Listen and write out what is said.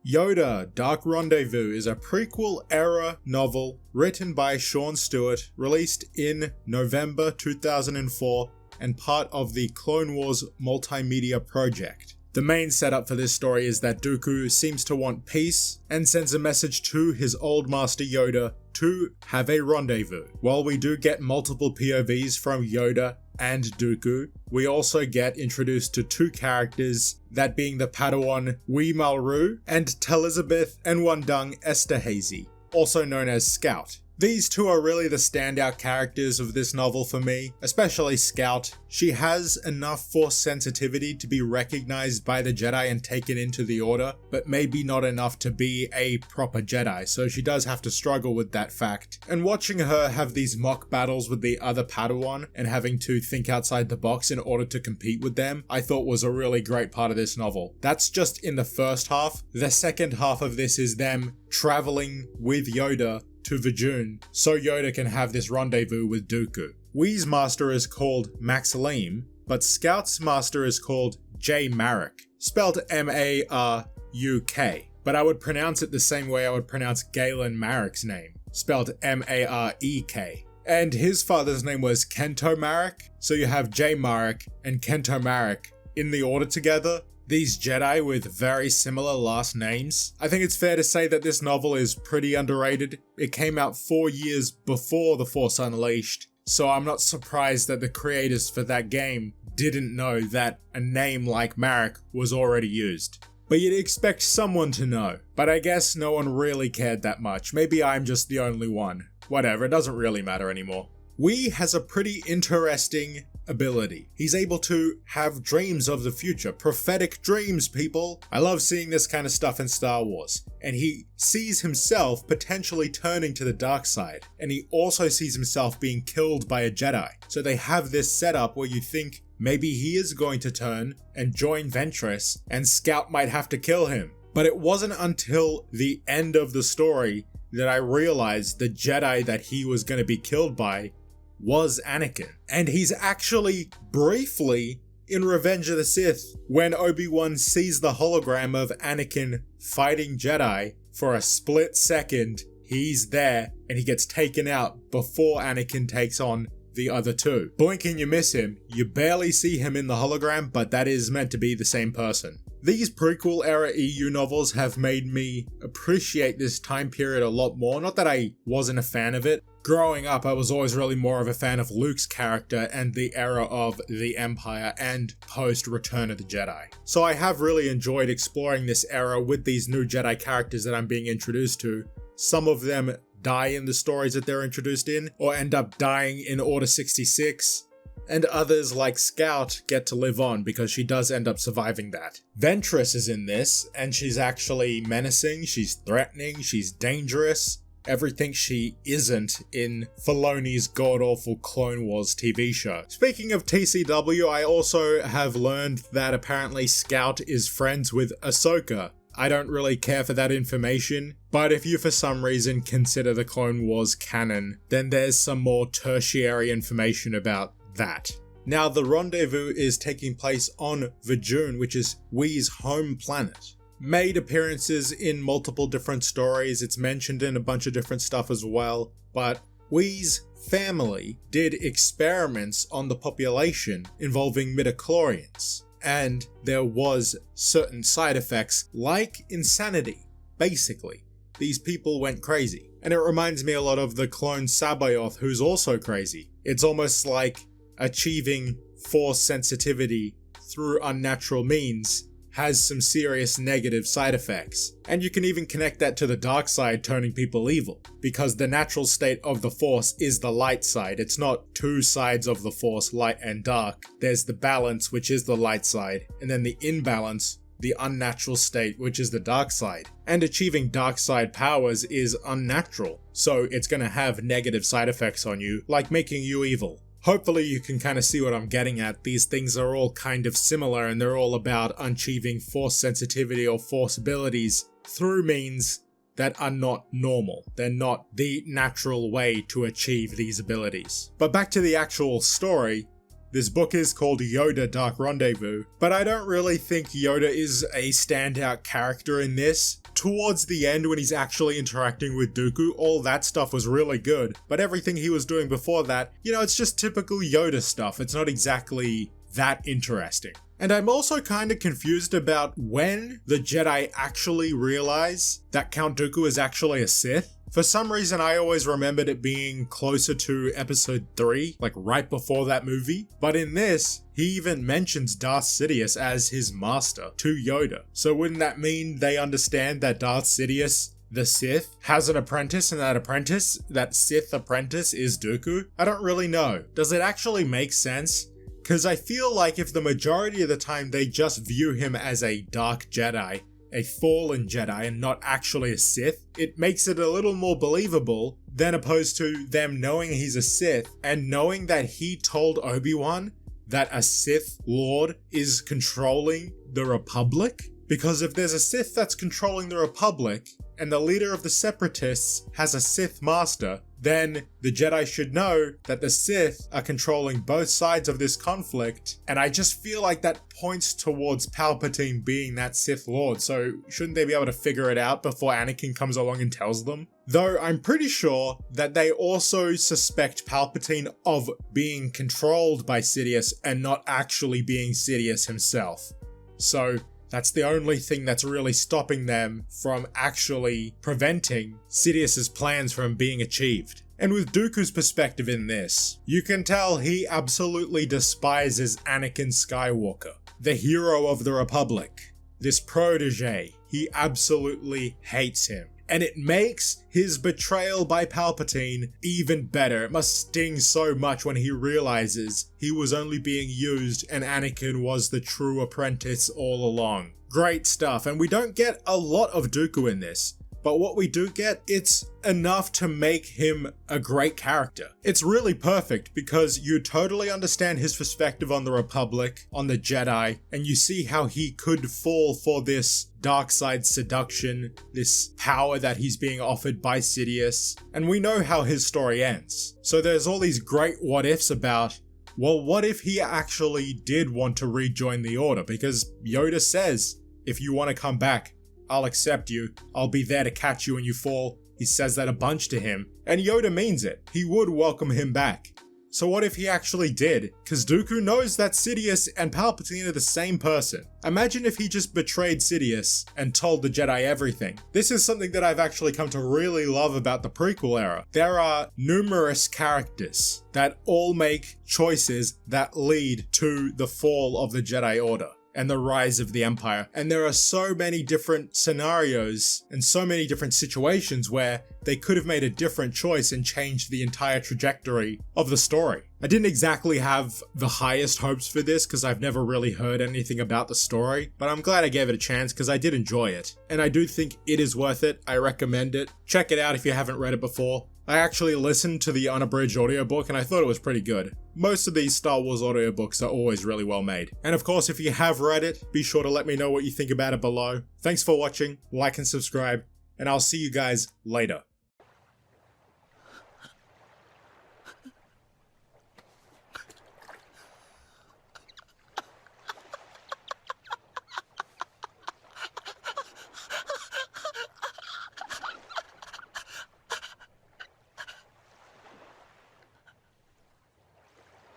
Yoda: Dark Rendezvous is a prequel-era novel written by Sean Stewart, released in November 2004, and part of the Clone Wars multimedia project. The main setup for this story is that Dooku seems to want peace and sends a message to his old master Yoda to have a rendezvous. While we do get multiple POVs from Yoda and Dooku, we also get introduced to two characters, that being the Padawan Wee Malru and Telizabeth and Wandung Esterhazy, also known as Scout. These two are really the standout characters of this novel for me, especially Scout. She has enough Force sensitivity to be recognized by the Jedi and taken into the Order, but maybe not enough to be a proper Jedi, so she does have to struggle with that fact. And watching her have these mock battles with the other Padawan and having to think outside the box in order to compete with them, I thought was a really great part of this novel. That's just in the first half. The second half of this is them traveling with Yoda to Vajun, so Yoda can have this rendezvous with Dooku. Wee's master is called Maxleem, but Scout's master is called J. Marek, spelled M-A-R-U-K, but I would pronounce it the same way I would pronounce Galen Marek's name, spelled M-A-R-E-K. And his father's name was Kento Marek, so you have J. Marek and Kento Marek in the Order together. These Jedi with very similar last names. I think it's fair to say that this novel is pretty underrated. It came out 4 years before The Force Unleashed, so I'm not surprised that the creators for that game didn't know that a name like Marek was already used. But you'd expect someone to know, but I guess no one really cared that much. Maybe I'm just the only one. Whatever, it doesn't really matter anymore. Wee has a pretty interesting ability. He's able to have dreams of the future. Prophetic dreams, people. I love seeing this kind of stuff in Star Wars. And he sees himself potentially turning to the dark side. And he also sees himself being killed by a Jedi. So they have this setup where you think maybe he is going to turn and join Ventress and Scout might have to kill him. But it wasn't until the end of the story that I realized the Jedi that he was going to be killed by was Anakin. And he's actually briefly in Revenge of the Sith when Obi-Wan sees the hologram of Anakin fighting Jedi. For a split second, he's there and he gets taken out before Anakin takes on the other two. Blink and you miss him. You barely see him in the hologram, but that is meant to be the same person. These prequel era EU novels have made me appreciate this time period a lot more. Not that I wasn't a fan of it. Growing up, I was always really more of a fan of Luke's character and the era of the Empire and post Return of the Jedi. So I have really enjoyed exploring this era with these new Jedi characters that I'm being introduced to. Some of them die in the stories that they're introduced in, or end up dying in Order 66. And others, like Scout, get to live on because she does end up surviving that. Ventress is in this, and she's actually menacing, she's threatening, she's dangerous. Everything she isn't in Filoni's god-awful Clone Wars TV show. Speaking of TCW, I also have learned that apparently Scout is friends with Ahsoka. I don't really care for that information, but if you for some reason consider the Clone Wars canon, then there's some more tertiary information about that. Now, the rendezvous is taking place on Vajun, which is Wee's home planet. Made appearances in multiple different stories, it's mentioned in a bunch of different stuff as well, but Wee's family did experiments on the population involving midichlorians, and there was certain side effects like insanity, basically. These people went crazy, and it reminds me a lot of the clone Sabayoth, who's also crazy. It's almost like achieving Force sensitivity through unnatural means has some serious negative side effects. And you can even connect that to the dark side turning people evil, because the natural state of the Force is the light side. It's not two sides of the Force, light and dark. There's the balance, which is the light side, and then the imbalance, the unnatural state, which is the dark side. And achieving dark side powers is unnatural, so it's gonna have negative side effects on you, like making you evil. Hopefully you can kind of see what I'm getting at. These things are all kind of similar and they're all about achieving Force sensitivity or Force abilities through means that are not normal. They're not the natural way to achieve these abilities. But back to the actual story, This book is called Yoda Dark Rendezvous, but I don't really think Yoda is a standout character in this. Towards the end, when he's actually interacting with Dooku, all that stuff was really good, but everything he was doing before that, it's just typical Yoda stuff. It's not exactly that interesting. And I'm also kind of confused about when the Jedi actually realize that Count Dooku is actually a Sith. For some reason, I always remembered it being closer to episode 3, like right before that movie. But in this, he even mentions Darth Sidious as his master to Yoda. So wouldn't that mean they understand that Darth Sidious, the Sith, has an apprentice, and that Sith apprentice is Dooku? I don't really know. Does it actually make sense? Because I feel like if the majority of the time they just view him as a dark Jedi, a fallen Jedi, and not actually a Sith, it makes it a little more believable than opposed to them knowing he's a Sith and knowing that he told Obi-Wan that a Sith Lord is controlling the Republic. Because if there's a Sith that's controlling the Republic and the leader of the Separatists has a Sith master, then the Jedi should know that the Sith are controlling both sides of this conflict, and I just feel like that points towards Palpatine being that Sith Lord, so shouldn't they be able to figure it out before Anakin comes along and tells them? Though I'm pretty sure that they also suspect Palpatine of being controlled by Sidious and not actually being Sidious himself. So that's the only thing that's really stopping them from actually preventing Sidious's plans from being achieved. And with Dooku's perspective in this, you can tell he absolutely despises Anakin Skywalker, the hero of the Republic, this protege. He absolutely hates him. And it makes his betrayal by Palpatine even better. It must sting so much when he realizes he was only being used and Anakin was the true apprentice all along. Great stuff, and we don't get a lot of Dooku in this. But what we do get, it's enough to make him a great character. It's really perfect because you totally understand his perspective on the Republic, on the Jedi, and you see how he could fall for this dark side seduction, this power that he's being offered by Sidious, and we know how his story ends. So there's all these great what ifs about, well, what if he actually did want to rejoin the Order? Because Yoda says, if you want to come back, I'll accept you. I'll be there to catch you when you fall. He says that a bunch to him, and Yoda means it. He would welcome him back. So what if he actually did? Cause Dooku knows that Sidious and Palpatine are the same person. Imagine if he just betrayed Sidious and told the Jedi everything. This is something that I've actually come to really love about the prequel era. There are numerous characters that all make choices that lead to the fall of the Jedi Order and the rise of the Empire. And there are so many different scenarios and so many different situations where they could have made a different choice and changed the entire trajectory of the story. I didn't exactly have the highest hopes for this because I've never really heard anything about the story, but I'm glad I gave it a chance because I did enjoy it. And I do think it is worth it. I recommend it. Check it out if you haven't read it before. I actually listened to the unabridged audiobook and I thought it was pretty good. Most of these Star Wars audiobooks are always really well made. And of course, if you have read it, be sure to let me know what you think about it below. Thanks for watching, like and subscribe, and I'll see you guys later.